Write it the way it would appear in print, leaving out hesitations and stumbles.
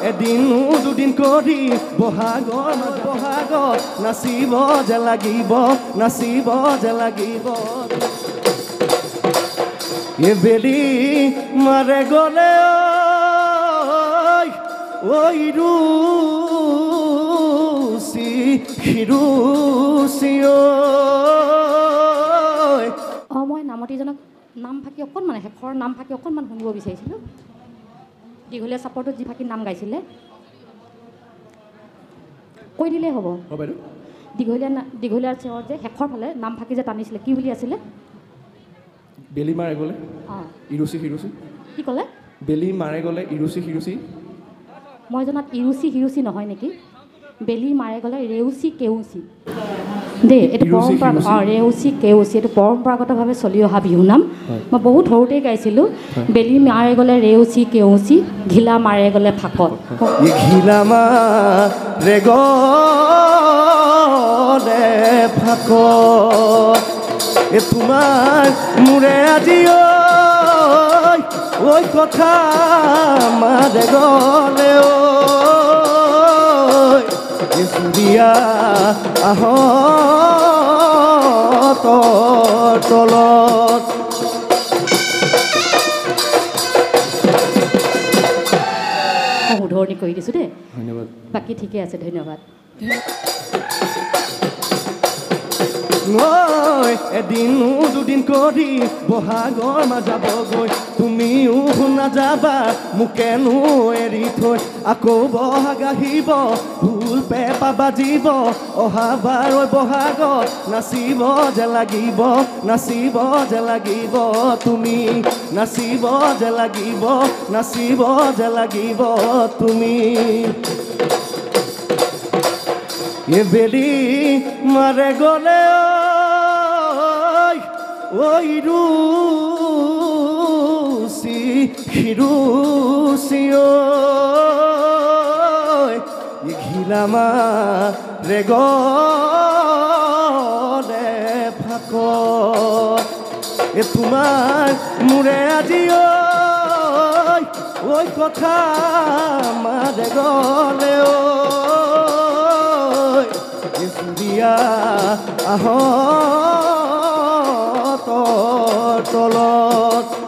এদিন দুদিন কৰি বহাগৰ বহাগত নাচিব যে লাগিব নাচিব যে লাগিব এ বেলি মাৰে গলে ওই ৰুচি হিৰুচি মই নামতীজনক নাম ফাঁকি অকণমান শেষৰ নাম ফাঁকি অকণমান শুনিব বিচাৰিছিলোঁ দীঘলীয়া চাপৰটোত যি ফাঁকি নাম গাইছিলে কৈ দিলেই হ'ব দীঘলীয়া চেৱৰ যে শেষৰ ফালে নাম ফাঁকি যে টানিছিলে কি বুলি আছিলে বেলি মাৰে গ'লে ইৰুচি হিৰুচি কি ক'লে বেলি মাৰে গ'লে ইৰুচি হিৰুচি মই জনাত ইৰুচি হিৰুচি নহয় নেকি বেলি মাৰে গ'লে ৰেউচি কেউচি দেই এইটো পৰম্পৰা ৰেউচি কেউচি এইটো পৰম্পৰাগতভাৱে চলি অহা বিহুনাম মই বহুত সৰুতেই গাইছিলোঁ বেলি মাৰে গ'লে ৰেউচি কেউচি ঘিলা মাৰে গ'লে ফাকত ঘিলা মাৰে গ'লে ফাকত এ তোমাৰ মোৰে আজি ঐ কথা মাৰে গ'লে চুৰিয়া আহ তলত শুধৰণি কৰি দিছোঁ দেই ধন্যবাদ বাকী ঠিকে আছে ধন্যবাদ এদিন দুদিন কৰি বহাগৰ যাবগৈ তুমিও নাযাবা মোকেনো এৰি থৈ আকৌ বহাগ আহিব ঢোল পেঁপা বাজিব অহাবাৰ বহাগত নাচিব যে লাগিব নাচিব যে লাগিব তুমি নাচিব যে লাগিব নাচিব যে লাগিব তুমি এ বেলি মাৰে গ'লে ওই ৰুচি হিৰুচি ঘিলা মাৰে গ'লে ফাকত এ তোমাৰ মোৰে আজি ঐ কথা মাৰে গ'লে চুৰিয়া আহ তলত